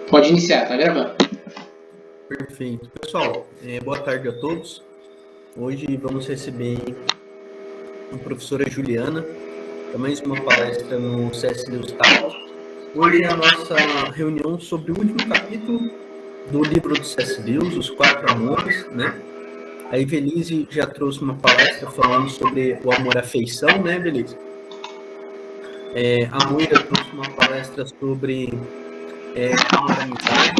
Pode iniciar, tá gravando. Perfeito. Pessoal, boa tarde a todos. Hoje vamos receber a professora Juliana para mais uma palestra no CS Lewis Talk. Hoje é a nossa reunião sobre o último capítulo do livro do C.S. Lewis, Os Quatro Amores, né? A Evelise já trouxe uma palestra falando sobre o amor à afeição, né, Evelise? A Moira trouxe uma palestra sobre amor à amizade.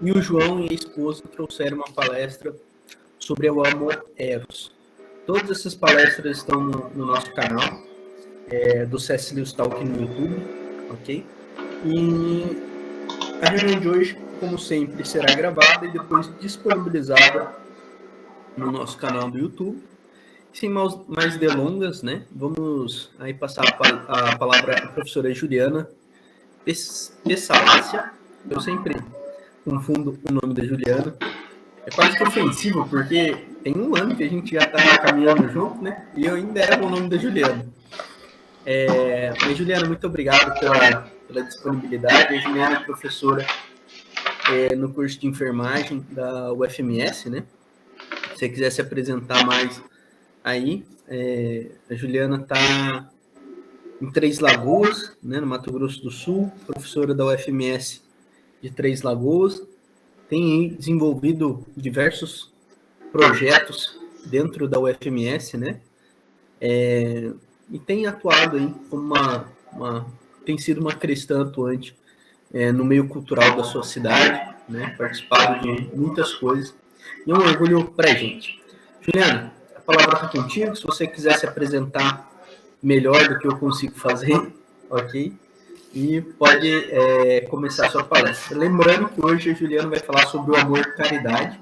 E o João e a esposa trouxeram uma palestra sobre o amor eros. Todas essas palestras estão no nosso canal do C.S. Lewis Talk no YouTube, ok? E a reunião de hoje, como sempre, será gravada e depois disponibilizada no nosso canal do YouTube. Sem mais delongas, né? Vamos aí passar a palavra à professora Juliana Pessalácia. Eu sempre confundo o nome da Juliana. É quase que ofensivo, porque tem um ano que a gente já está caminhando junto, né? E eu ainda erro o nome da Juliana. Mas, Juliana, muito obrigado pela disponibilidade. A Juliana é professora no curso de enfermagem da UFMS, né? Se você quiser se apresentar mais aí, a Juliana está em Três Lagoas, né, no Mato Grosso do Sul, professora da UFMS de Três Lagoas, tem desenvolvido diversos projetos dentro da UFMS, né? E tem atuado aí como tem sido uma cristã atuante no meio cultural da sua cidade, né? Participado de muitas coisas. E é um orgulho para a gente. Juliana, a palavra está contigo. Se você quiser se apresentar melhor do que eu consigo fazer, ok? E pode começar a sua palestra. Lembrando que hoje a Juliana vai falar sobre o amor e caridade.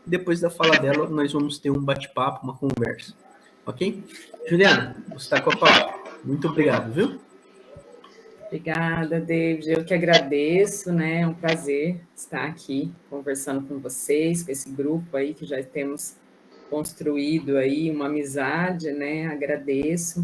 Depois da fala dela, nós vamos ter um bate-papo, uma conversa. Ok? Juliana, você está com a palavra. Muito obrigado, viu? Obrigada, David. Eu que agradeço, né? É um prazer estar aqui conversando com vocês, com esse grupo aí que já temos construído aí uma amizade, né? Agradeço.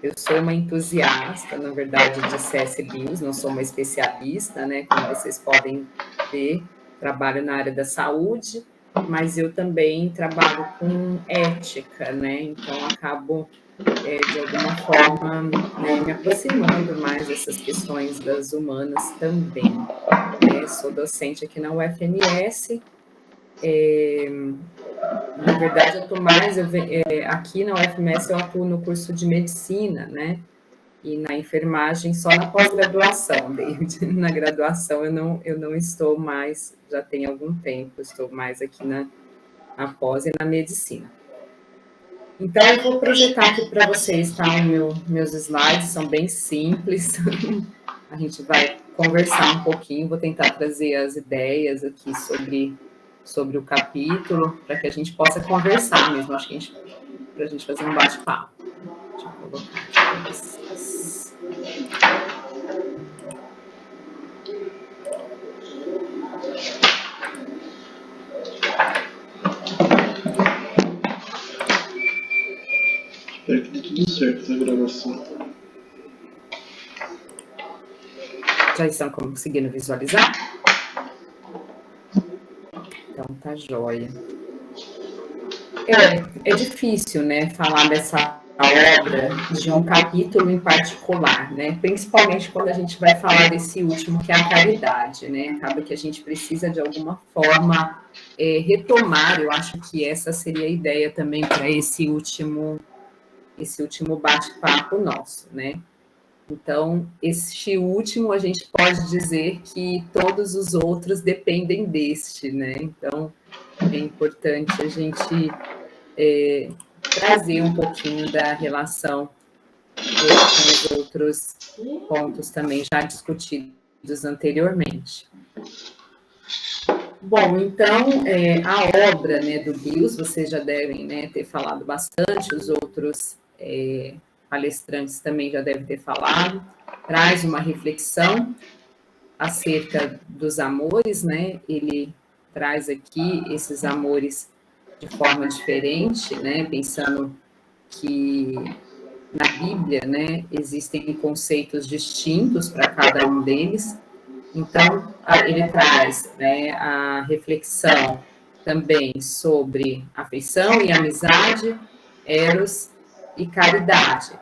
Eu sou uma entusiasta, na verdade, de C.S. Lewis, não sou uma especialista, né? Como vocês podem ver, trabalho na área da saúde, mas eu também trabalho com ética, né? Então, acabo, de alguma forma, né, me aproximando mais dessas questões das humanas também. Sou docente aqui na UFMS, na verdade, eu estou mais aqui na UFMS, eu atuo no curso de medicina, né? E na enfermagem só na pós-graduação, David. Na graduação eu não estou mais, já tem algum tempo, estou mais aqui na pós e na medicina. Então, eu vou projetar aqui para vocês, tá? Meus slides são bem simples. A gente vai conversar um pouquinho, vou tentar trazer as ideias aqui sobre o capítulo, para que a gente possa conversar mesmo, acho que para a gente fazer um bate-papo. Deixa eu colocar aqui para vocês. Espero que dê tudo certo na gravação. Já estão conseguindo visualizar? Então, tá jóia. É difícil, né, falar dessa obra de um capítulo em particular, né, principalmente quando a gente vai falar desse último, que é a caridade, né, acaba que a gente precisa, de alguma forma, retomar, eu acho que essa seria a ideia também para esse último bate-papo nosso, né. Então, este último, a gente pode dizer que todos os outros dependem deste, né? Então, é importante a gente trazer um pouquinho da relação com os outros pontos também já discutidos anteriormente. Bom, então, a obra, né, do Lewis, vocês já devem, né, ter falado bastante, os outros palestrantes também já devem ter falado, traz uma reflexão acerca dos amores, né? Ele traz aqui esses amores de forma diferente, né? Pensando que na Bíblia, né, existem conceitos distintos para cada um deles, Então, ele traz, né, a reflexão também sobre afeição e amizade, eros e caridade.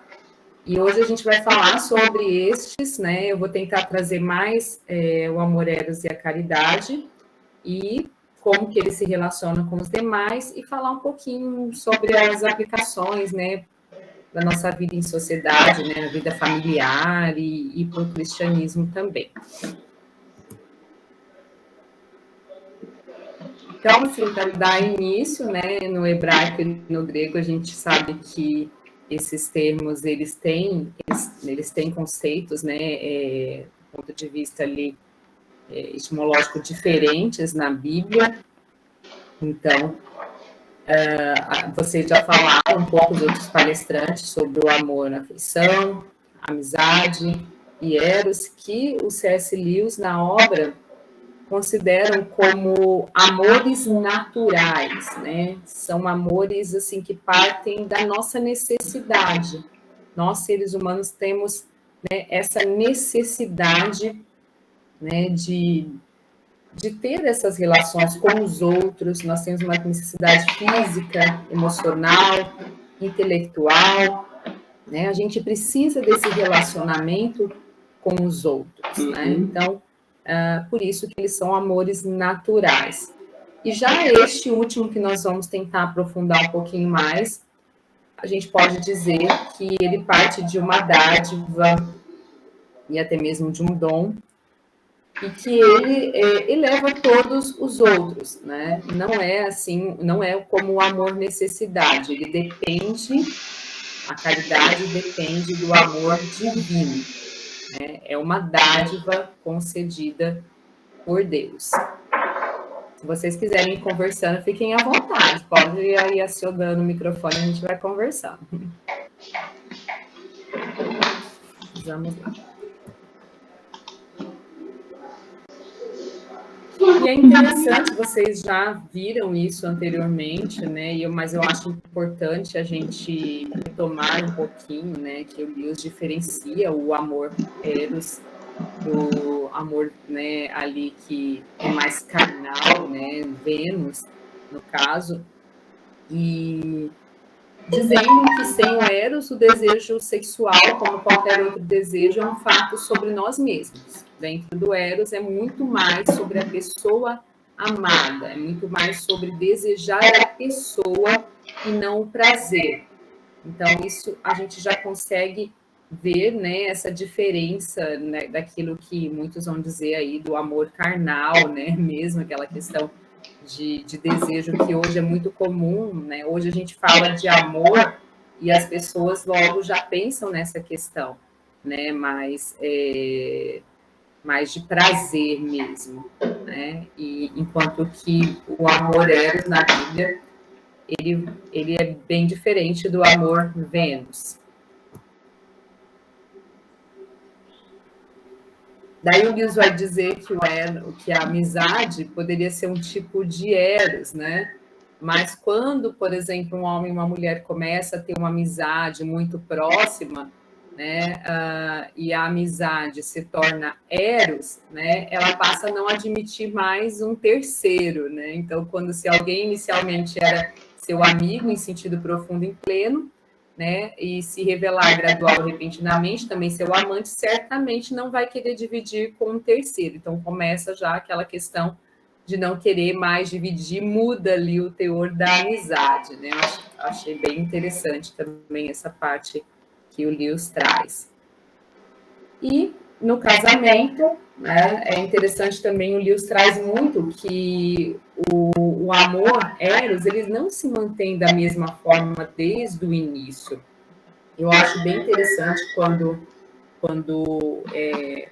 E hoje a gente vai falar sobre estes, né? Eu vou tentar trazer mais o amor eros e a caridade e como que ele se relaciona com os demais e falar um pouquinho sobre as aplicações, né, da nossa vida em sociedade, né, na vida familiar e para o cristianismo também. Então, assim, para dar início, né, no hebraico e no grego, a gente sabe que esses termos, eles têm conceitos, né, do ponto de vista ali, etimológico diferentes na Bíblia. Então, vocês já falaram um pouco, os outros palestrantes, sobre o amor na afeição, amizade e eros, que o C.S. Lewis, na obra, consideram como amores naturais, né? São amores assim que partem da nossa necessidade. Nós, seres humanos, temos, né, essa necessidade, né, de ter essas relações com os outros. Nós temos uma necessidade física, emocional, intelectual, né? A gente precisa desse relacionamento com os outros, né? Então, por isso que eles são amores naturais. E já este último, que nós vamos tentar aprofundar um pouquinho mais, a gente pode dizer que ele parte de uma dádiva e até mesmo de um dom, e que ele eleva todos os outros, né? Não é assim, não é como o amor necessidade, ele depende, a caridade depende do amor divino, né? É uma dádiva concedida por Deus. Se vocês quiserem ir conversando, fiquem à vontade. Pode ir acionando o microfone, a gente vai conversando. Vamos lá. E é interessante, vocês já viram isso anteriormente, né? Mas eu acho importante a gente retomar um pouquinho, né? Que o Lewis diferencia o amor eros do amor, né, ali que é mais carnal, né, Vênus, no caso, e dizendo que sem o eros, o desejo sexual, como qualquer outro desejo, é um fato sobre nós mesmos. Dentro do eros é muito mais sobre a pessoa amada, é muito mais sobre desejar a pessoa e não o prazer. Então, isso a gente já consegue ver, né, essa diferença, né, daquilo que muitos vão dizer aí do amor carnal, né, mesmo aquela questão de desejo que hoje é muito comum, né? Hoje a gente fala de amor e as pessoas logo já pensam nessa questão, né? Mais de prazer mesmo, né? E enquanto que o amor eros na Bíblia, ele é bem diferente do amor Vênus. Daí o Lewis vai dizer que a amizade poderia ser um tipo de eros, né? Mas quando, por exemplo, um homem e uma mulher começam a ter uma amizade muito próxima, né? E a amizade se torna eros, né? Ela passa a não admitir mais um terceiro, né? Então, se alguém inicialmente era seu amigo em sentido profundo e pleno, né, e se revelar gradual e repentinamente também seu amante, certamente não vai querer dividir com um terceiro. Então, começa já aquela questão de não querer mais dividir, muda ali o teor da amizade, né? Eu achei bem interessante também essa parte que o Lewis traz. E no casamento, né, é interessante também, o Lewis traz muito que o amor eros, ele não se mantém da mesma forma desde o início. Eu acho bem interessante quando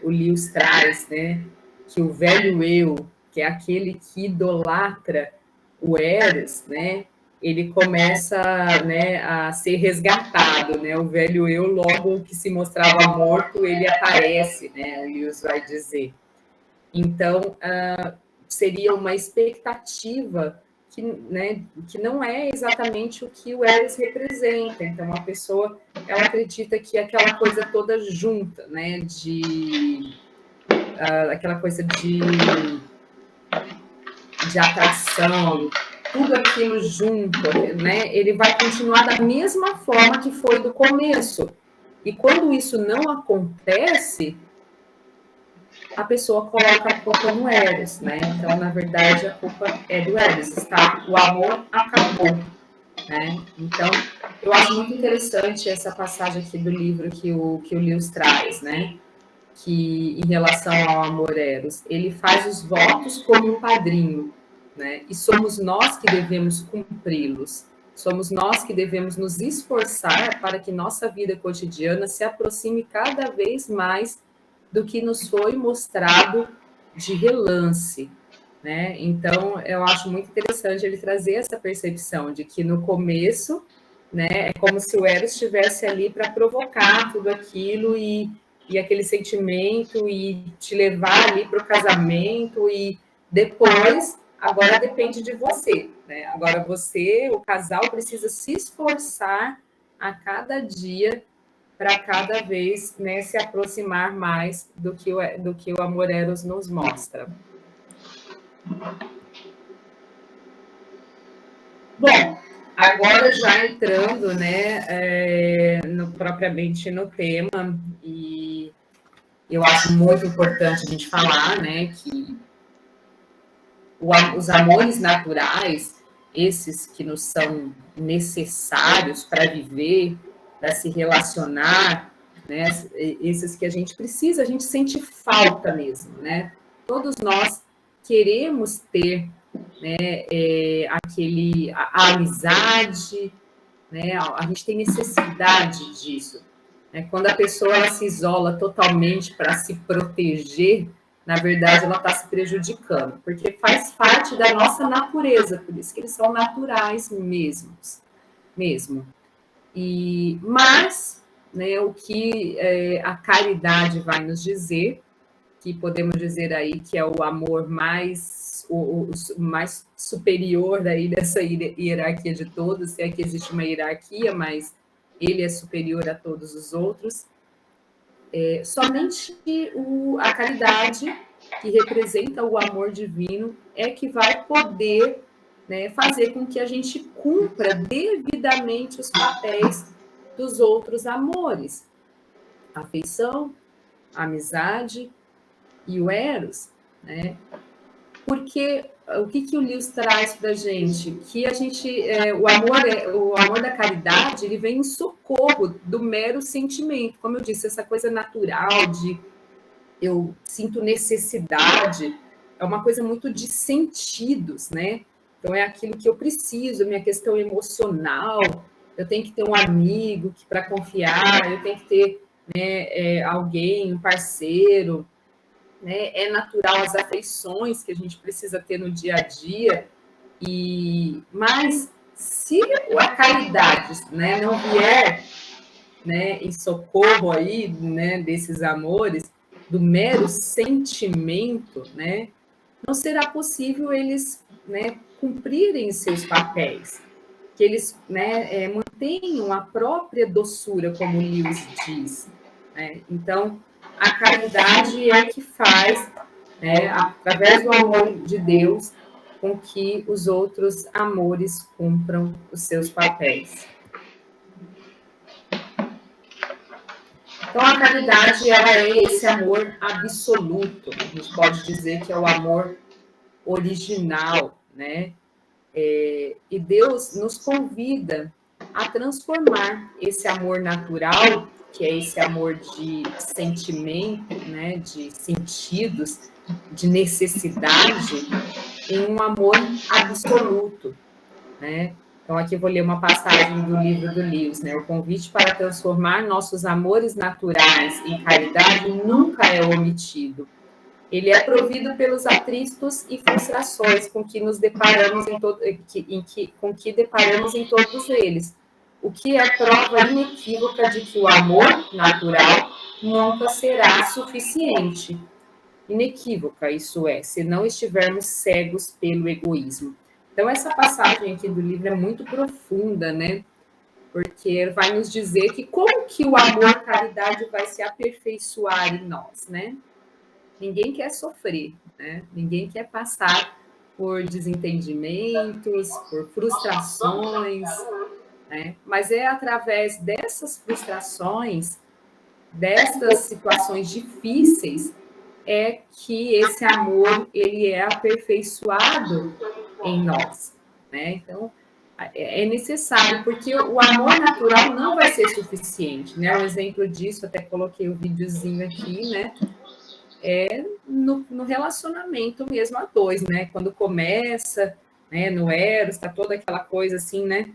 o Lewis traz, né, que o velho eu, que é aquele que idolatra o eros, né, ele começa, né, a ser resgatado, né? O velho eu, logo que se mostrava morto, ele aparece, né? O Lewis vai dizer. Então, seria uma expectativa que não é exatamente o que o eros representa. Então, a pessoa, ela acredita que aquela coisa toda junta, né? De aquela coisa de atração, tudo aquilo junto, né? Ele vai continuar da mesma forma que foi do começo. E quando isso não acontece, a pessoa coloca a culpa no Eros, né? Então, na verdade, a culpa é do Eros, tá? O amor acabou, né? Então, eu acho muito interessante essa passagem aqui do livro que o Lewis traz, né? Que em relação ao amor Eros, ele faz os votos como um padrinho, né? E somos nós que devemos cumpri-los. Somos nós que devemos nos esforçar para que nossa vida cotidiana se aproxime cada vez mais do que nos foi mostrado de relance, né? Então, eu acho muito interessante ele trazer essa percepção de que no começo, né, é como se o Eros estivesse ali para provocar tudo aquilo e aquele sentimento e te levar ali para o casamento e depois, agora depende de você, né? Agora você, o casal, precisa se esforçar a cada dia para cada vez, né, se aproximar mais do que o amor Eros nos mostra. Bom, agora já entrando, né, propriamente no tema, e eu acho muito importante a gente falar, né, que os amores naturais, esses que nos são necessários para viver, para se relacionar, né, esses que a gente precisa, a gente sente falta mesmo, né? Todos nós queremos ter, né, a amizade, né? A gente tem necessidade disso. Né? Quando a pessoa ela se isola totalmente para se proteger, na verdade ela está se prejudicando, porque faz parte da nossa natureza, por isso que eles são naturais mesmo. Mas, né, o que a caridade vai nos dizer, que podemos dizer aí que é o amor mais, o mais superior aí dessa hierarquia de todos, se é que existe uma hierarquia, mas ele é superior a todos os outros. Somente a caridade, que representa o amor divino, é que vai poder, né, fazer com que a gente cumpra devidamente os papéis dos outros amores. A afeição, a amizade e o Eros, né? Porque o que o Lewis traz para a gente? Que a gente, o amor da caridade, ele vem em socorro do mero sentimento. Como eu disse, essa coisa natural de eu sinto necessidade, é uma coisa muito de sentidos, né? Então é aquilo que eu preciso, minha questão emocional. Eu tenho que ter um amigo para confiar, eu tenho que ter, né, alguém, um parceiro. Né? É natural as afeições que a gente precisa ter no dia a dia, mas se a caridade, né, não vier, né, em socorro aí, né, desses amores, do mero sentimento, né, não será possível eles, né, cumprirem seus papéis, que eles, né, mantenham a própria doçura, como o Lewis diz. Né? Então, a caridade é que faz, né, através do amor de Deus, com que os outros amores cumpram os seus papéis. Então, a caridade ela é esse amor absoluto, a gente pode dizer que é o amor original, né? E Deus nos convida a transformar esse amor natural, que é esse amor de sentimento, né, de sentidos, de necessidade, em um amor absoluto, né? Então, aqui eu vou ler uma passagem do livro do Lewis, né? O convite para transformar nossos amores naturais em caridade nunca é omitido. Ele é provido pelos atritos e frustrações com que nos deparamos com que deparamos em todos eles, o que é prova inequívoca de que o amor natural nunca será suficiente. Inequívoca, isso é, se não estivermos cegos pelo egoísmo. Então, essa passagem aqui do livro é muito profunda, né? Porque vai nos dizer que como que o amor, a caridade vai se aperfeiçoar em nós, né? ninguém quer sofrer, né? Ninguém quer passar por desentendimentos, por frustrações, né? Mas é através dessas frustrações, dessas situações difíceis, é que esse amor ele é aperfeiçoado em nós, né? Então é necessário, porque o amor natural não vai ser suficiente, né? Um exemplo disso, até coloquei o videozinho aqui, né? É no relacionamento mesmo a dois, né? Quando começa, né? No Eros, tá toda aquela coisa assim, né?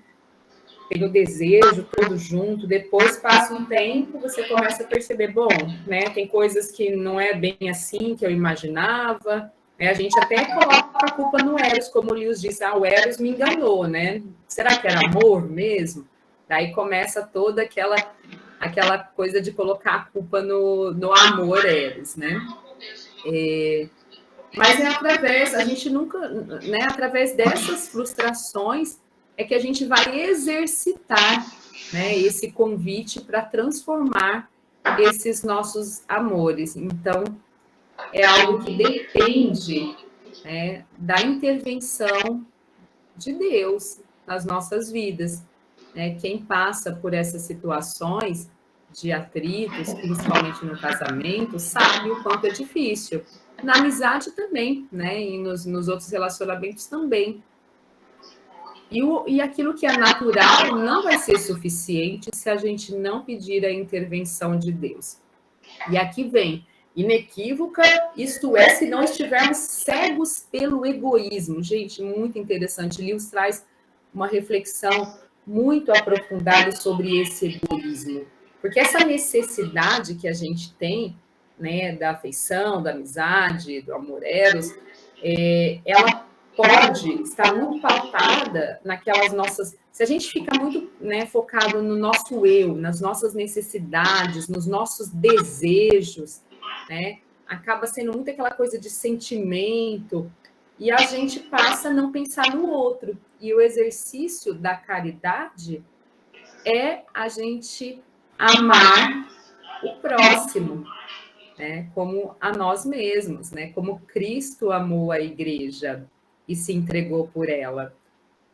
Tem o desejo todo junto, depois passa um tempo, você começa a perceber, bom, né? Tem coisas que não é bem assim que eu imaginava, né? A gente até coloca a culpa no Eros, como o Lewis disse, o Eros me enganou, né? Será que era amor mesmo? Daí começa toda aquela coisa de colocar a culpa no amor Eros, né? Mas é através, a gente nunca, né? Através dessas frustrações é que a gente vai exercitar, né? Esse convite para transformar esses nossos amores. Então, é algo que depende, né, da intervenção de Deus nas nossas vidas, né? Quem passa por essas situações de atritos, principalmente no casamento, sabe o quanto é difícil. Na amizade também, né? E nos outros relacionamentos também. E aquilo que é natural não vai ser suficiente se a gente não pedir a intervenção de Deus. E aqui vem, inequívoca, isto é, se não estivermos cegos pelo egoísmo. Gente, muito interessante. Lewis traz uma reflexão muito aprofundada sobre esse egoísmo. Porque essa necessidade que a gente tem, né, da afeição, da amizade, do amor eros, ela pode estar muito pautada naquelas nossas... Se a gente fica muito, né, focado no nosso eu, nas nossas necessidades, nos nossos desejos, né, acaba sendo muito aquela coisa de sentimento, e a gente passa a não pensar no outro. E o exercício da caridade é a gente amar o próximo, né, como a nós mesmos, né, como Cristo amou a igreja e se entregou por ela.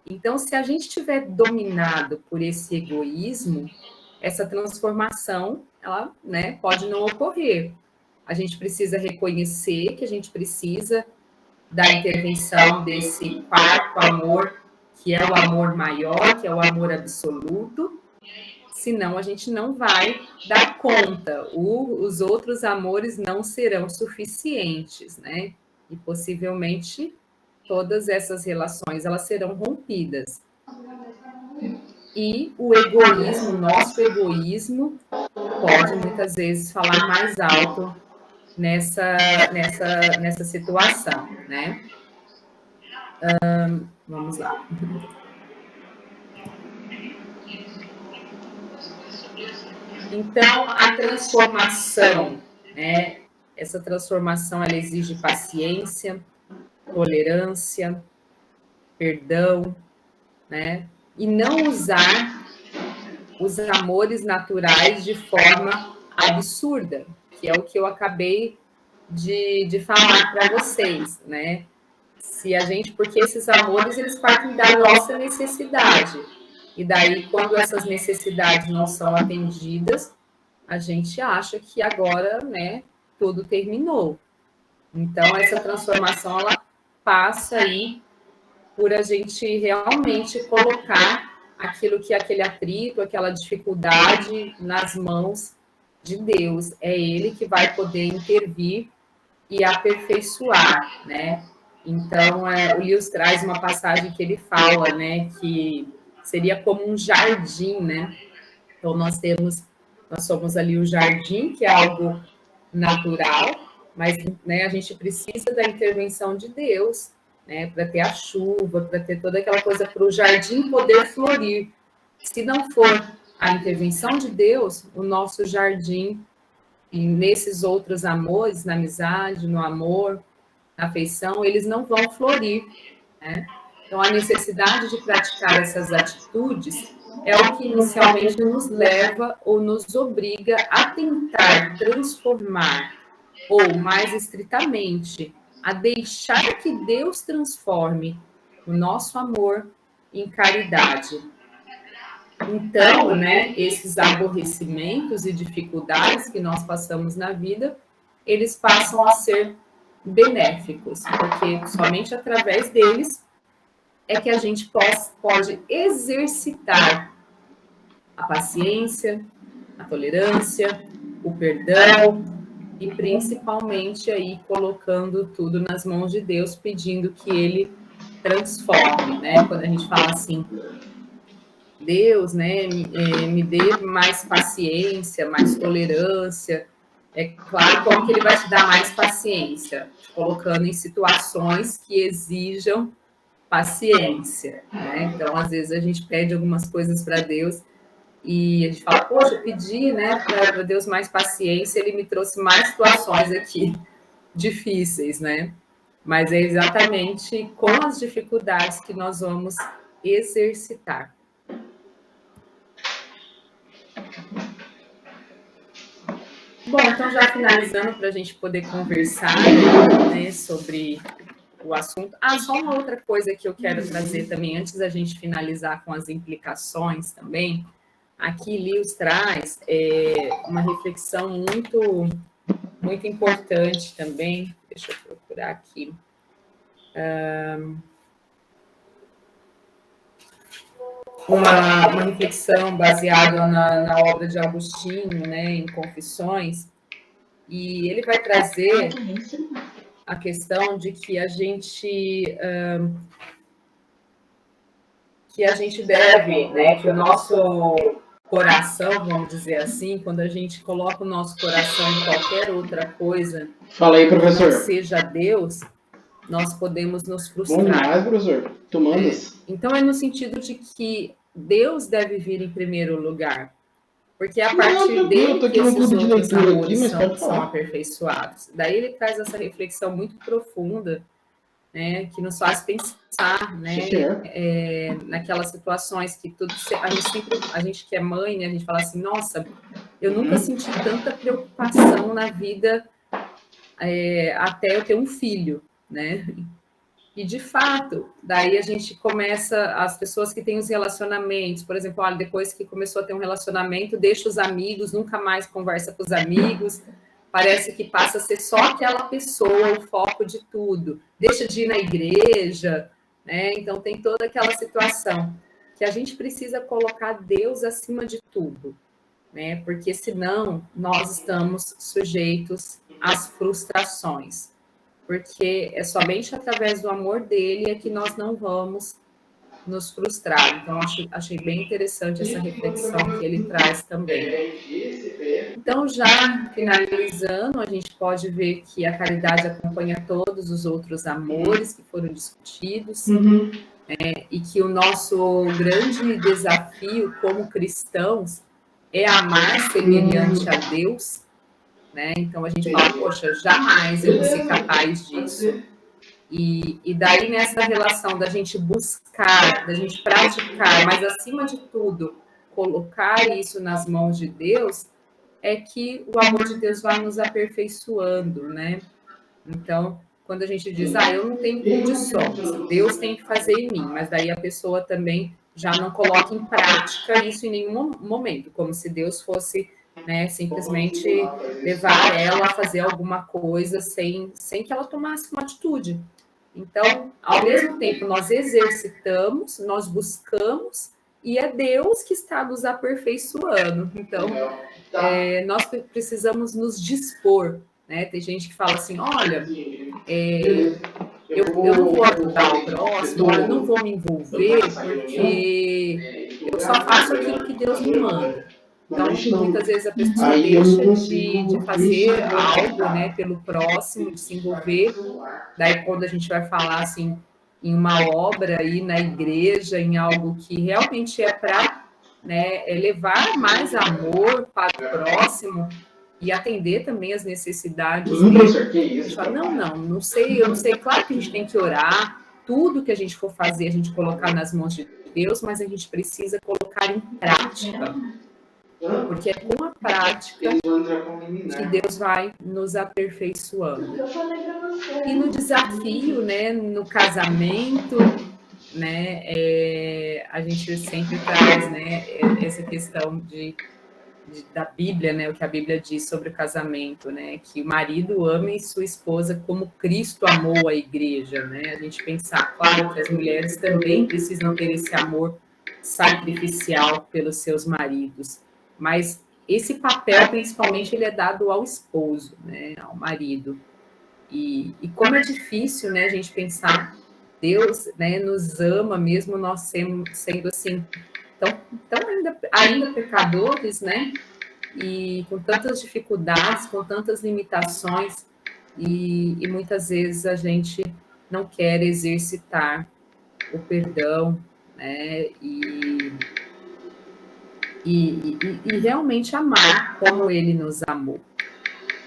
Então, se a gente estiver dominado por esse egoísmo, essa transformação, ela, né, pode não ocorrer. A gente precisa reconhecer que a gente precisa da intervenção desse quarto amor, que é o amor maior, que é o amor absoluto, senão a gente não vai dar conta. Os outros amores não serão suficientes, né? E possivelmente todas essas relações elas serão rompidas. E o egoísmo, nosso egoísmo, pode muitas vezes falar mais alto nessa situação, né? Vamos lá. Então, a transformação, né? Essa transformação, ela exige paciência, tolerância, perdão, né? E não usar os amores naturais de forma absurda, que é o que eu acabei de falar para vocês, né? Se a gente, porque esses amores, eles partem da nossa necessidade. E daí, quando essas necessidades não são atendidas, a gente acha que agora, né, tudo terminou. Então, essa transformação, ela passa aí por a gente realmente colocar aquilo que é aquele atrito, aquela dificuldade nas mãos de Deus. É Ele que vai poder intervir e aperfeiçoar, né? Então, o Lewis traz uma passagem que ele fala, né, que seria como um jardim, né? Então, nós somos ali o jardim, que é algo natural, mas, né, a gente precisa da intervenção de Deus, né, para ter a chuva, para ter toda aquela coisa para o jardim poder florir. Se não for a intervenção de Deus, o nosso jardim, e nesses outros amores, na amizade, no amor, na afeição, eles não vão florir, né? Então, a necessidade de praticar essas atitudes é o que inicialmente nos leva ou nos obriga a tentar transformar ou mais estritamente, a deixar que Deus transforme o nosso amor em caridade. Então, né, esses aborrecimentos e dificuldades que nós passamos na vida, eles passam a ser benéficos, porque somente através deles é que a gente pode exercitar a paciência, a tolerância, o perdão e principalmente aí colocando tudo nas mãos de Deus, pedindo que Ele transforme, né? Quando a gente fala assim, Deus, né, me dê mais paciência, mais tolerância. É claro, como que Ele vai te dar mais paciência? Te colocando em situações que exijam paciência, né? Então, às vezes a gente pede algumas coisas para Deus e a gente fala, poxa, eu pedi, né, para Deus mais paciência, Ele me trouxe mais situações aqui difíceis, né? Mas é exatamente com as dificuldades que nós vamos exercitar. Bom, então já finalizando para a gente poder conversar, né, sobre o assunto. Só uma outra coisa que eu quero trazer também, antes da gente finalizar com as implicações também. Aqui, Lewis traz uma reflexão muito importante também. Deixa eu procurar aqui. Uma reflexão baseada na obra de Agostinho, né, em Confissões. E ele vai trazer a questão de que a gente deve, né, que o nosso coração, vamos dizer assim, quando a gente coloca o nosso coração em qualquer outra coisa, Fala aí, professor. que não seja Deus, nós podemos nos frustrar. Bom demais, professor. Tu mandas. Então, é no sentido de que Deus deve vir em primeiro lugar, porque é a partir dele que esses outros amores são aperfeiçoados. Daí ele traz essa reflexão muito profunda, né, que nos faz pensar, né, naquelas situações que tudo a gente que é mãe, né, a gente fala assim, nossa, eu nunca senti tanta preocupação na vida até eu ter um filho, né? E de fato, daí a gente começa, as pessoas que têm os relacionamentos, por exemplo, depois que começou a ter um relacionamento, deixa os amigos, nunca mais conversa com os amigos, parece que passa a ser só aquela pessoa o foco de tudo, deixa de ir na igreja, né? Então tem toda aquela situação que a gente precisa colocar Deus acima de tudo, né? Porque senão nós estamos sujeitos às frustrações, porque é somente através do amor dele é que nós não vamos nos frustrar. Então, achei bem interessante essa reflexão que ele traz também. Então, já finalizando, a gente pode ver que a caridade acompanha todos os outros amores que foram discutidos, e que o nosso grande desafio como cristãos é amar semelhante a Deus, né? Então a gente fala, poxa, jamais eu vou ser capaz disso. E daí nessa relação da gente buscar, da gente praticar, mas acima de tudo, colocar isso nas mãos de Deus, é que o amor de Deus vai nos aperfeiçoando, né? Então, quando a gente diz, eu não tenho condições, Deus tem que fazer em mim, mas daí a pessoa também já não coloca em prática isso em nenhum momento, como se Deus fosse, né, simplesmente levar ela a fazer alguma coisa sem que ela tomasse uma atitude. Então, ao mesmo tempo, nós exercitamos, nós buscamos, e é Deus que está nos aperfeiçoando. Então, nós precisamos nos dispor, né? Tem gente que fala assim, olha, eu não vou ajudar o próximo, eu não vou me envolver, porque eu só faço aquilo que Deus me manda. Então, muitas vezes a pessoa deixa de fazer algo, né, pelo próximo, de se envolver. Daí, quando a gente vai falar, assim, em uma obra aí na igreja, em algo que realmente é para, né, levar mais amor para o próximo e atender também as necessidades dele. A gente fala, não sei, eu não sei. Claro que a gente tem que orar, tudo que a gente for fazer, a gente colocar nas mãos de Deus, mas a gente precisa colocar em prática. Porque é com a prática Eles vão entrar com liminar. que Deus vai nos aperfeiçoando. E no desafio, né, no casamento, né, a gente sempre traz, né, essa questão da Bíblia, né, o que a Bíblia diz sobre o casamento, né, que o marido ame sua esposa como Cristo amou a igreja, né, a gente pensar, claro, que as mulheres também precisam ter esse amor sacrificial pelos seus maridos, mas esse papel, principalmente, ele é dado ao esposo, né, ao marido, e como é difícil, né, a gente pensar, Deus, né, nos ama mesmo nós sendo assim, tão ainda pecadores, né? E com tantas dificuldades, com tantas limitações, e muitas vezes a gente não quer exercitar o perdão, né? E realmente amar como ele nos amou.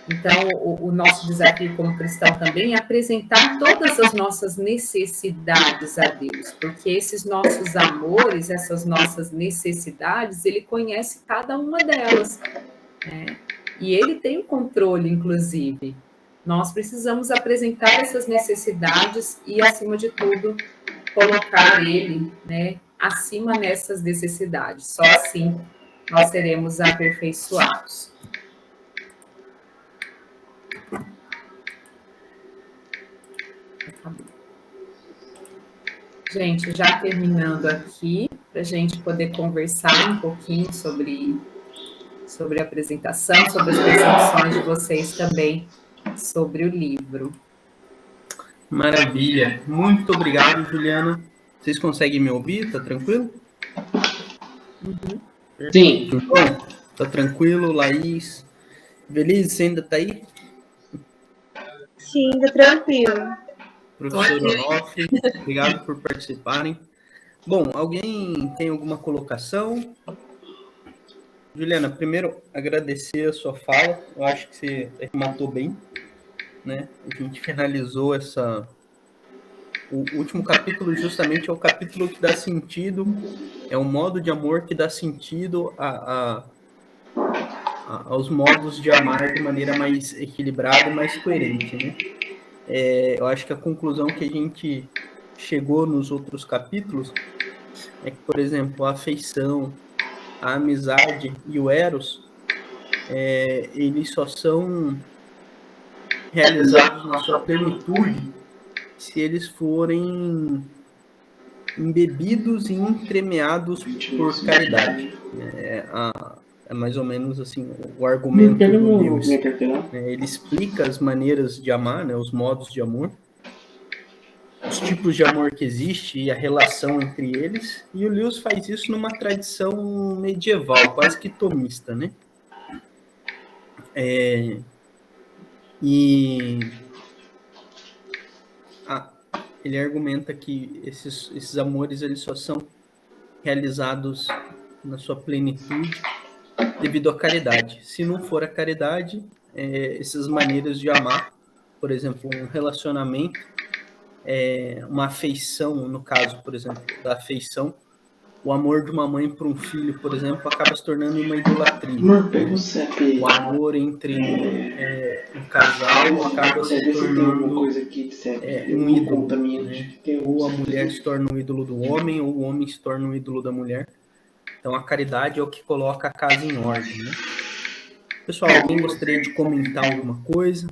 Então, o nosso desafio como cristão também é apresentar todas as nossas necessidades a Deus, porque esses nossos amores, essas nossas necessidades, Ele conhece cada uma delas, né? E Ele tem o controle, inclusive. Nós precisamos apresentar essas necessidades e, acima de tudo, colocar Ele, né, acima dessas necessidades. Só assim nós seremos aperfeiçoados. Gente, já terminando aqui, para a gente poder conversar um pouquinho sobre a apresentação, sobre as percepções de vocês também sobre o livro. Maravilha. Muito obrigado, Juliana. Vocês conseguem me ouvir? Tá tranquilo? Sim. Tá tranquilo, Laís? Beleza, você ainda tá aí? Sim, tá tranquilo. Professor Onof, obrigado por participarem. Bom, alguém tem alguma colocação? Juliana, primeiro agradecer a sua fala. Eu acho que você matou bem, né? A gente finalizou o último capítulo justamente é o capítulo que dá sentido, é o modo de amor que dá sentido aos modos de amar de maneira mais equilibrada e mais coerente, né? Eu acho que a conclusão que a gente chegou nos outros capítulos é que, por exemplo, a afeição, a amizade e o eros, eles só são realizados na sua plenitude se eles forem embebidos e entremeados por caridade. É mais ou menos assim o argumento do Lewis. Ele explica as maneiras de amar, né, os modos de amor, os tipos de amor que existe e a relação entre eles, e o Lewis faz isso numa tradição medieval, quase que tomista, né? Ele argumenta que esses amores eles só são realizados na sua plenitude devido à caridade. Se não for a caridade, essas maneiras de amar, por exemplo, um relacionamento, uma afeição, no caso, por exemplo, da afeição, o amor de uma mãe para um filho, por exemplo, acaba se tornando uma idolatria. O amor entre um casal acaba se tornando um ídolo. Né? Ou a mulher se torna um ídolo do homem, ou o homem se torna um ídolo da mulher. Então, a caridade é o que coloca a casa em ordem. Né? Pessoal, alguém gostaria de comentar alguma coisa?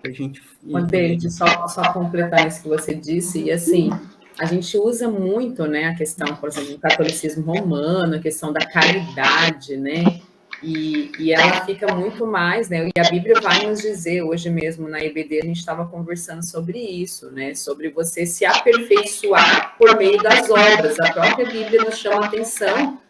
A gente... David, só completar isso que você disse, e assim, a gente usa muito, né, a questão, por exemplo, do catolicismo romano, a questão da caridade, né, e ela fica muito mais, né, e a Bíblia vai nos dizer, hoje mesmo na EBD a gente estava conversando sobre isso, né, sobre você se aperfeiçoar por meio das obras. A própria Bíblia nos chama a atenção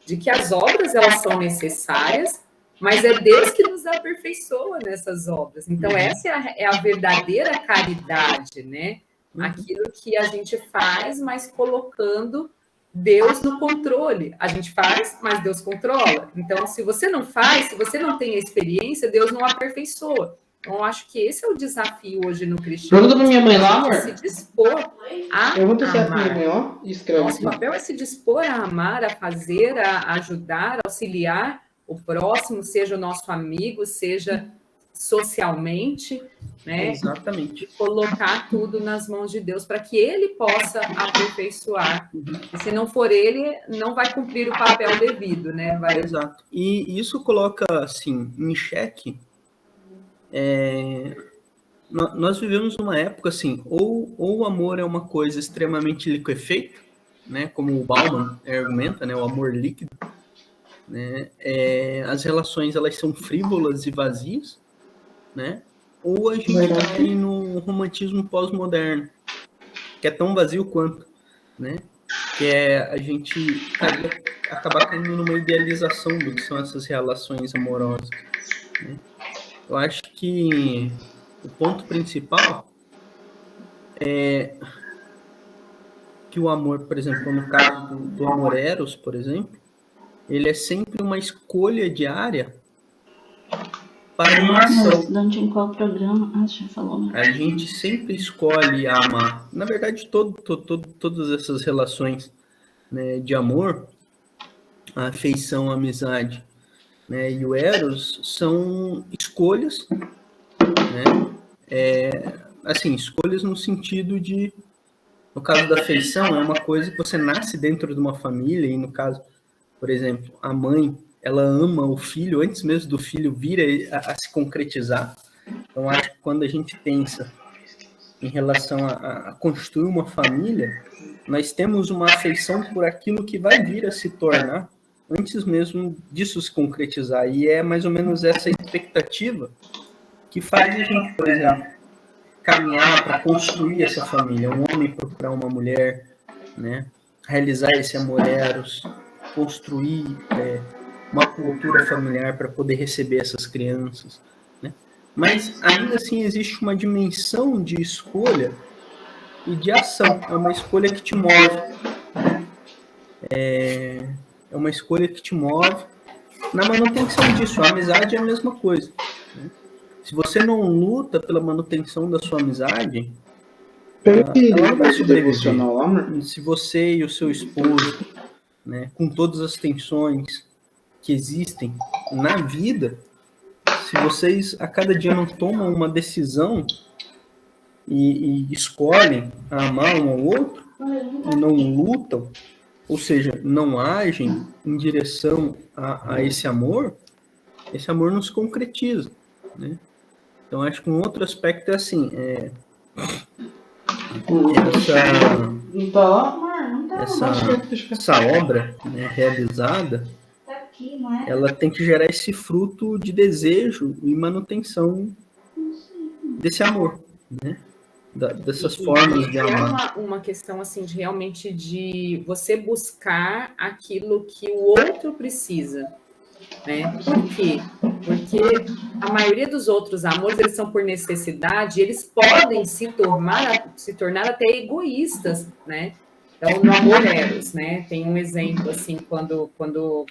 de que as obras, elas são necessárias, mas é Deus que nos aperfeiçoa nessas obras. Então, essa é a verdadeira caridade, né? Aquilo que a gente faz, mas colocando Deus no controle. A gente faz, mas Deus controla. Então, se você não faz, se você não tem a experiência, Deus não aperfeiçoa. Então, eu acho que esse é o desafio hoje no cristianismo. Pergunta pra minha mãe lá, amor. Se dispor a Eu vou testar pra minha amar. mãe, ó. E escreve Nosso aqui. papel é se dispor a amar, a fazer, a ajudar, a auxiliar o próximo, seja o nosso amigo, seja socialmente, né? Exatamente. E colocar tudo nas mãos de Deus para que Ele possa aperfeiçoar. E se não for Ele, não vai cumprir o papel devido, né? Exato. E isso coloca, assim, em xeque. Nós vivemos numa época, assim, ou o amor é uma coisa extremamente liquefeita, né? Como o Bauman argumenta, né? O amor líquido. Né? As relações, elas são frívolas e vazias, né? Ou a gente cai no romantismo pós-moderno, que é tão vazio quanto, né? Que é a gente acabar caindo numa idealização do que são essas relações amorosas, né? Eu acho que o ponto principal é que o amor, por exemplo, no caso do amor eros, por exemplo, ele é sempre uma escolha diária para uma ação. Estudante em qual programa? Ah, já falou, né? A gente sempre escolhe amar. Na verdade, todas essas relações, né, de amor, a afeição, a amizade, né, e o eros são escolhas, né? Assim, escolhas no sentido de, no caso da afeição, é uma coisa que você nasce dentro de uma família e no caso, por exemplo, a mãe, ela ama o filho antes mesmo do filho vir a se concretizar. Então, acho que quando a gente pensa em relação a construir uma família, nós temos uma afeição por aquilo que vai vir a se tornar antes mesmo disso se concretizar. E é mais ou menos essa expectativa que faz a gente, por exemplo, caminhar para construir essa família. Um homem procurar uma mulher, né? Realizar esse amor eros, construir uma cultura familiar para poder receber essas crianças, né? Mas ainda assim existe uma dimensão de escolha e de ação. É uma escolha que te move. É uma escolha que te move na manutenção disso. A amizade é a mesma coisa, né? Se você não luta pela manutenção da sua amizade, ela não vai sobreviver. Se você e o seu esposo, né, com todas as tensões que existem na vida, se vocês a cada dia não tomam uma decisão e escolhem amar um ao outro, e não lutam, ou seja, não agem em direção a esse amor não se concretiza, né? Então, acho que um outro aspecto é assim, essa obra, né, realizada, ela tem que gerar esse fruto de desejo e manutenção desse amor, né? Dessas formas de amar. É uma questão assim de realmente de você buscar aquilo que o outro precisa, né? Por quê? Porque a maioria dos outros amores, eles são por necessidade, eles podem se tornar até egoístas, né? Então, no amor eros, né? Tem um exemplo assim, quando o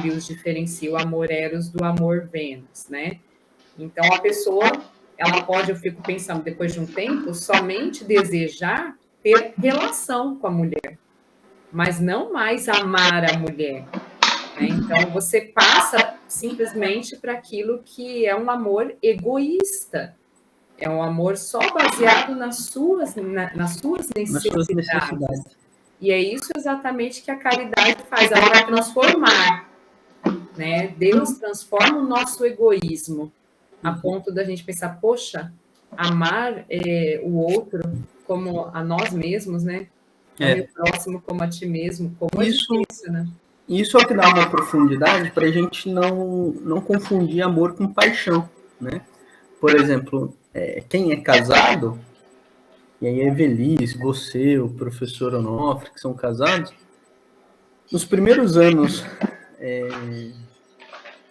Lewis diferencia o amor eros do amor Vênus, né? Então, a pessoa, ela pode, eu fico pensando, depois de um tempo, somente desejar ter relação com a mulher, mas não mais amar a mulher, né? Então, você passa simplesmente para aquilo que é um amor egoísta, é um amor só baseado nas suas necessidades. E é isso exatamente que a caridade faz, ela vai transformar, né? Deus transforma o nosso egoísmo, a ponto da gente pensar, poxa, amar o outro como a nós mesmos, né? O próximo como a ti mesmo, como isso, é difícil, né? Isso é o que dá uma profundidade para a gente não confundir amor com paixão, né? Por exemplo, quem é casado, e aí a Evelis, você, o professor Onofre, que são casados, nos primeiros anos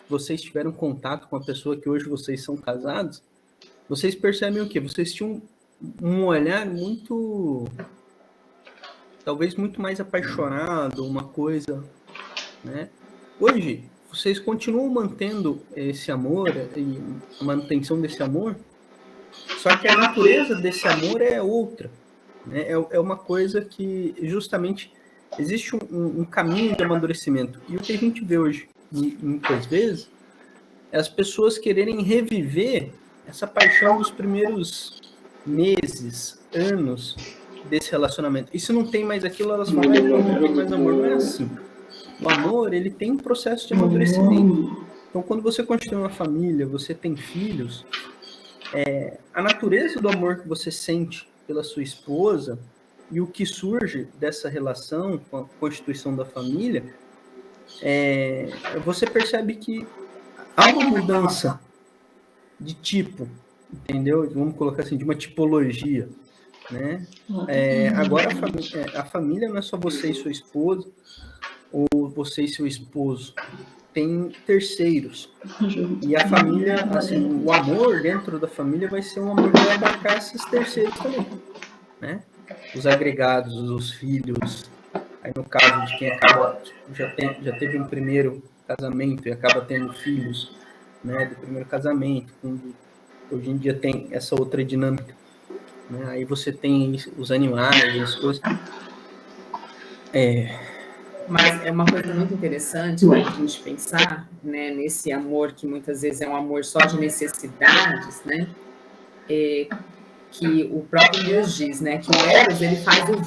vocês tiveram contato com a pessoa que hoje vocês são casados, vocês percebem o quê? Vocês tinham um olhar muito, talvez muito mais apaixonado, uma coisa, né? Hoje, vocês continuam mantendo esse amor e a manutenção desse amor, só que a natureza desse amor é outra, né? É uma coisa que justamente existe um caminho de amadurecimento. E o que a gente vê hoje, muitas vezes, é as pessoas quererem reviver essa paixão dos primeiros meses, anos desse relacionamento. E se não tem mais aquilo, elas falam, não tem mais amor. Não é assim. O amor, ele tem um processo de amadurecimento. Então, quando você constrói uma família, você tem filhos, a natureza do amor que você sente pela sua esposa e o que surge dessa relação com a constituição da família, você percebe que há uma mudança de tipo, entendeu? Vamos colocar assim, de uma tipologia, né? Agora a família não é só você e sua esposa, ou você e seu esposo, tem terceiros. E a família, assim, o amor dentro da família vai ser um amor que vai abarcar esses terceiros também, né? Os agregados, os filhos. Aí no caso de quem acaba, já teve um primeiro casamento e acaba tendo filhos, né, do primeiro casamento, hoje em dia tem essa outra dinâmica, né? Aí você tem os animais, as coisas. Mas é uma coisa muito interessante, né, a gente pensar, né, nesse amor que muitas vezes é um amor só de necessidades, né, que o próprio Deus diz, né, que o Eros, ele faz o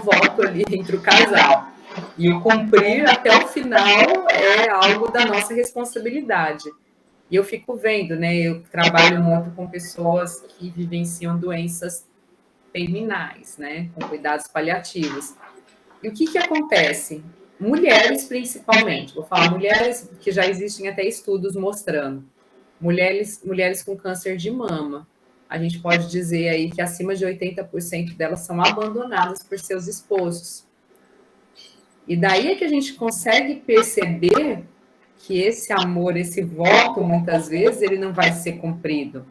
voto ali entre o casal, e o cumprir até o final é algo da nossa responsabilidade. E eu fico vendo, né, eu trabalho muito com pessoas que vivenciam doenças terminais, né, com cuidados paliativos. E o que acontece? Mulheres, principalmente, vou falar mulheres que já existem até estudos mostrando, mulheres com câncer de mama, a gente pode dizer aí que acima de 80% delas são abandonadas por seus esposos. E daí é que a gente consegue perceber que esse amor, esse voto, muitas vezes, ele não vai ser cumprido,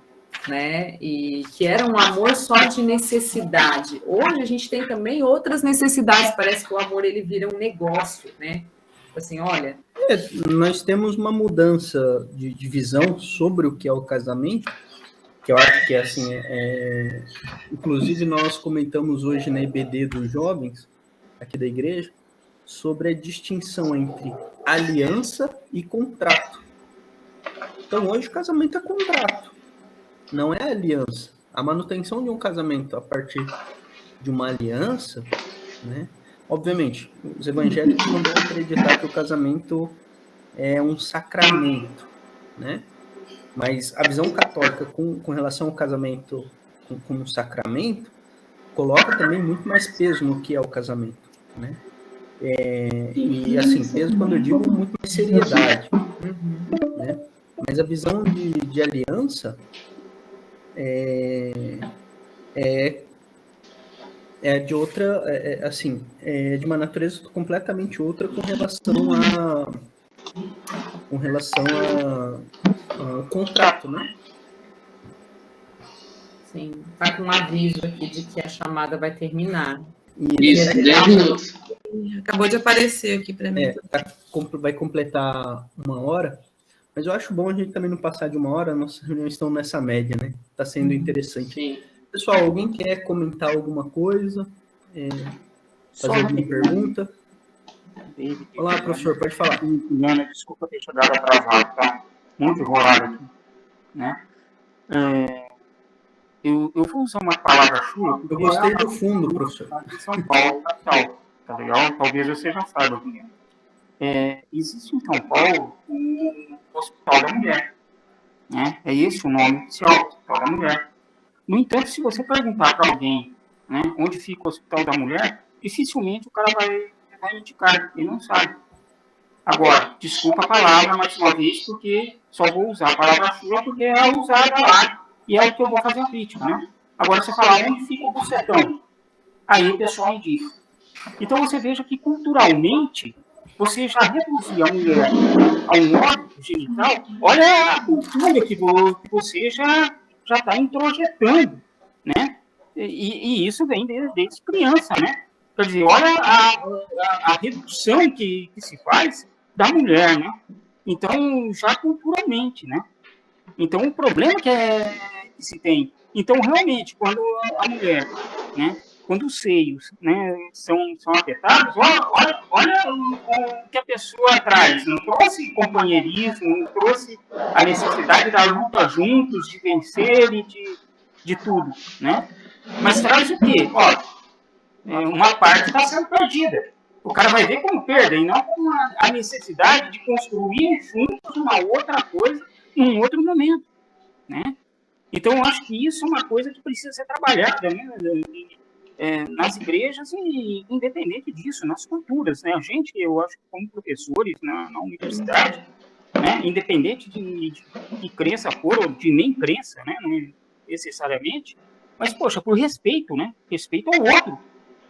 né? E que era um amor só de necessidade. Hoje a gente tem também outras necessidades, parece que o amor ele vira um negócio, né? Assim, olha... Nós temos uma mudança de visão sobre o que é o casamento, que eu acho que assim, inclusive nós comentamos hoje na EBD dos jovens, aqui da igreja, sobre a distinção entre aliança e contrato. Então hoje o casamento é contrato, não é aliança. A manutenção de um casamento a partir de uma aliança, né? Obviamente, os evangélicos não vão acreditar que o casamento é um sacramento, né? Mas a visão católica com relação ao casamento como um sacramento coloca também muito mais peso no que é o casamento, né? E assim, peso quando eu digo muito mais seriedade, né? Mas a visão de aliança é de outra, assim, de uma natureza completamente outra com relação ao contrato, né? Sim, tá com um aviso aqui de que a chamada vai terminar. Isso, 10 minutos. Acabou de aparecer aqui para mim. Vai completar 1 hora, mas eu acho bom a gente também não passar de 1 hora, nossas reuniões estão nessa média, né? Tá sendo interessante. Sim. Pessoal, alguém quer comentar alguma coisa? Fazer alguma pergunta? Olá, professor, pode falar. Juliana, desculpa ter chegado atrasado, tá? Muito enrolado aqui, né? Eu vou usar uma palavra sua. Eu gostei do fundo, professor. Em São Paulo, capital, tá legal? Talvez você já saiba. Existe em São Paulo um Hospital da Mulher, né? É esse o nome oficial, Hospital da Mulher. No entanto, se você perguntar para alguém, né, onde fica o Hospital da Mulher, dificilmente o cara vai indicar, ele não sabe. Agora, desculpa a palavra mais uma vez, porque só vou usar a palavra sua porque é usada lá e é o que eu vou fazer a crítica, né? Agora, você falar onde fica o Bucetão, aí o pessoal indica. Então, você veja que culturalmente, você já reduzir a mulher a um órgão genital, olha a cultura que você já está introjetando, né? E isso vem desde criança, né? Quer dizer, olha a redução que se faz da mulher, né? Então, já culturalmente, né? Então, o problema que se tem. Então, realmente, quando a mulher, né? Quando os seios, né, são afetados, olha o que a pessoa traz. Não trouxe companheirismo, não trouxe a necessidade da luta juntos, de vencer e de tudo, né? Mas traz o quê? Uma parte está sendo perdida. O cara vai ver como perda e não como a necessidade de construir juntos uma outra coisa em um outro momento, né? Então, eu acho que isso é uma coisa que precisa ser trabalhada, né? Nas igrejas e independente disso, nas culturas, né? A gente, eu acho que como professores na universidade, né? Independente de crença for ou de nem crença, né? Não necessariamente, mas, poxa, por respeito, né? Respeito ao outro,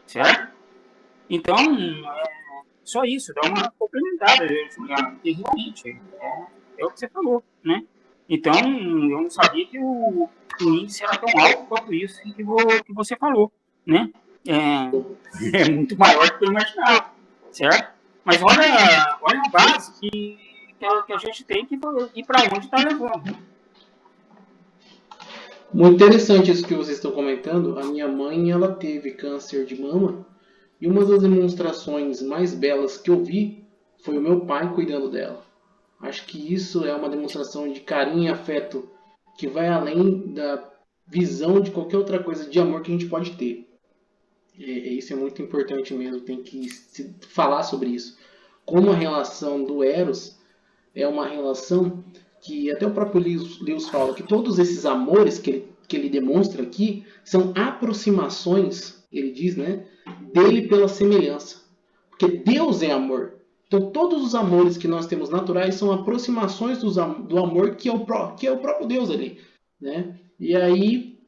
certo? Então, só isso, dá uma complementada, porque realmente é o que você falou, né? Então, eu não sabia que o índice era tão alto quanto isso que você falou, né? É muito maior do que eu imaginava, certo? Mas olha a base que a gente tem que ir para onde está levando. Muito interessante isso que vocês estão comentando. A minha mãe, ela teve câncer de mama e uma das demonstrações mais belas que eu vi foi o meu pai cuidando dela. Acho que isso é uma demonstração de carinho e afeto que vai além da visão de qualquer outra coisa de amor que a gente pode ter. Isso é muito importante mesmo, tem que se falar sobre isso. Como a relação do Eros é uma relação que até o próprio Lewis fala que todos esses amores que ele demonstra aqui são aproximações, ele diz, né, dele pela semelhança. Porque Deus é amor. Então todos os amores que nós temos naturais são aproximações do amor que é o próprio Deus ali, né? E aí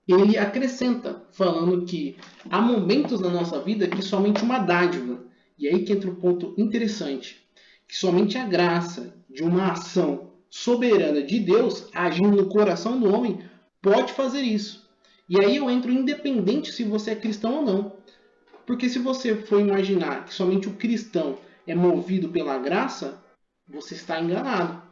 ele acrescenta, falando que há momentos na nossa vida que somente uma dádiva, e aí que entra um ponto interessante, que somente a graça de uma ação soberana de Deus agindo no coração do homem pode fazer isso. E aí eu entro independente se você é cristão ou não. Porque se você for imaginar que somente o cristão é movido pela graça, você está enganado.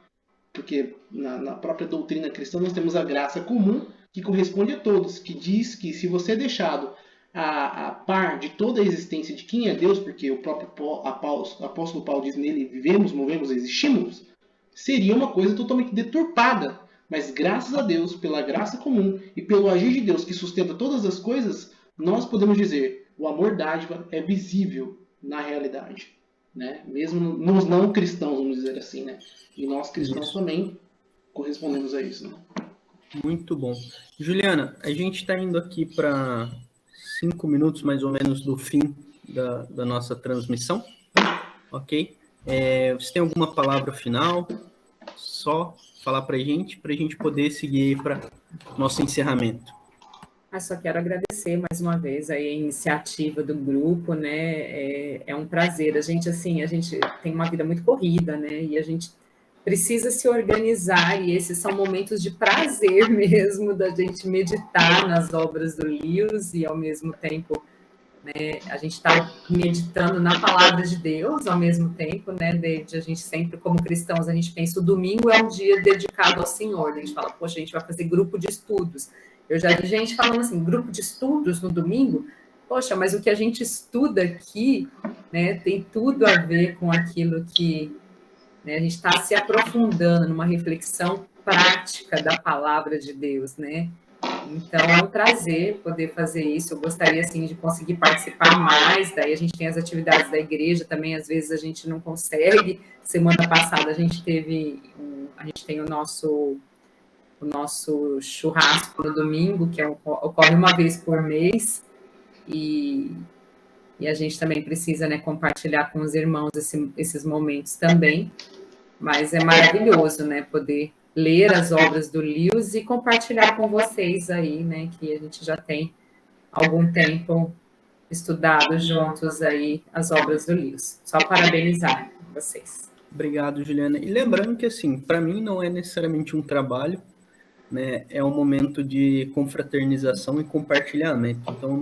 Porque na própria doutrina cristã nós temos a graça comum que corresponde a todos, que diz que se você é deixado a par de toda a existência de quem é Deus, porque o próprio apóstolo Paulo diz nele, vivemos, movemos, existimos, seria uma coisa totalmente deturpada. Mas graças a Deus, pela graça comum e pelo agir de Deus que sustenta todas as coisas, nós podemos dizer, o amor dádiva é visível na realidade, né? Mesmo nos não cristãos, vamos dizer assim, né? E nós cristãos também correspondemos a isso, né? Muito bom. Juliana, a gente está indo aqui para 5 minutos mais ou menos do fim da nossa transmissão, ok? Você tem alguma palavra final? Só falar para a gente poder seguir para nosso encerramento. Só quero agradecer mais uma vez aí a iniciativa do grupo, né? É um prazer. A gente tem uma vida muito corrida, né? E a gente precisa se organizar, e esses são momentos de prazer mesmo, da gente meditar nas obras do Lewis, e ao mesmo tempo, né, a gente está meditando na palavra de Deus ao mesmo tempo, né, David? A gente sempre, como cristãos, a gente pensa, o domingo é um dia dedicado ao Senhor, a gente fala, poxa, a gente vai fazer grupo de estudos. Eu já vi gente falando assim, grupo de estudos no domingo? Poxa, mas o que a gente estuda aqui, né, tem tudo a ver com aquilo que, né, a gente está se aprofundando numa reflexão prática da palavra de Deus, né? Então, é um prazer poder fazer isso. Eu gostaria, assim, de conseguir participar mais. Daí a gente tem as atividades da igreja também, às vezes a gente não consegue. Semana passada a gente tem o nosso churrasco no domingo, que ocorre uma vez por mês, e a gente também precisa, né, compartilhar com os irmãos esses momentos também, mas é maravilhoso, né, poder ler as obras do Lewis e compartilhar com vocês aí, né, que a gente já tem algum tempo estudado juntos aí as obras do Lewis. Só parabenizar vocês. Obrigado, Juliana. E lembrando que, assim, para mim não é necessariamente um trabalho, né, é um momento de confraternização e compartilhamento. Então,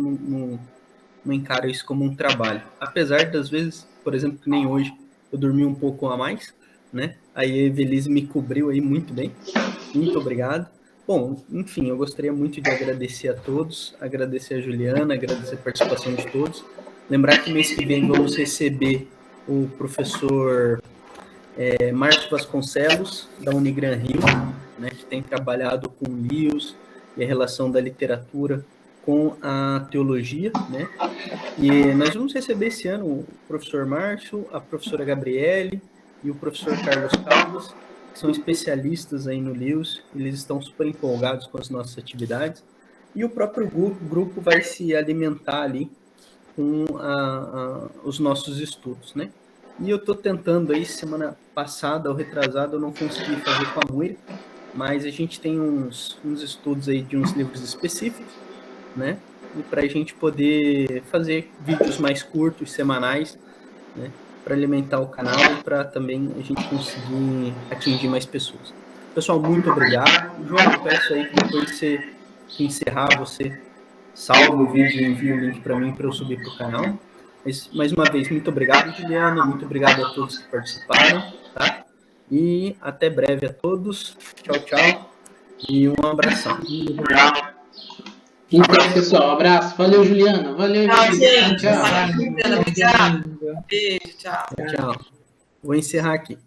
não encaro isso como um trabalho. Apesar das vezes, por exemplo, que nem hoje, eu dormi um pouco a mais, né? Aí a Evelise me cobriu aí muito bem. Muito obrigado. Bom, enfim, eu gostaria muito de agradecer a todos, agradecer a Juliana, agradecer a participação de todos. Lembrar que mês que vem vamos receber o professor Márcio Vasconcelos, da Unigran Rio, né, que tem trabalhado com Lewis e a relação da literatura com a teologia, né? E nós vamos receber esse ano o professor Márcio, a professora Gabriele e o professor Carlos Caldas, que são especialistas aí no Lewis, eles estão super empolgados com as nossas atividades, e o próprio grupo vai se alimentar ali com os nossos estudos, né? E eu estou tentando aí, semana passada ou retrasada, eu não consegui fazer com a Moira, mas a gente tem uns estudos aí de uns livros específicos, né? E para a gente poder fazer vídeos mais curtos, semanais, né? Para alimentar o canal e para também a gente conseguir atingir mais pessoas. Pessoal, muito obrigado. João, eu peço aí que depois você encerrar, você salva o vídeo e envia o link para mim para eu subir para o canal. Mas, mais uma vez, muito obrigado, Juliana. Muito obrigado a todos que participaram, tá? E até breve a todos. Tchau, tchau. E um abração. Então, pessoal, abraço. Valeu, Juliana. Valeu, Tchau, Juliana. gente. Tchau. Valeu, Juliana. Obrigada. Beijo, tchau. Tchau. Vou encerrar aqui.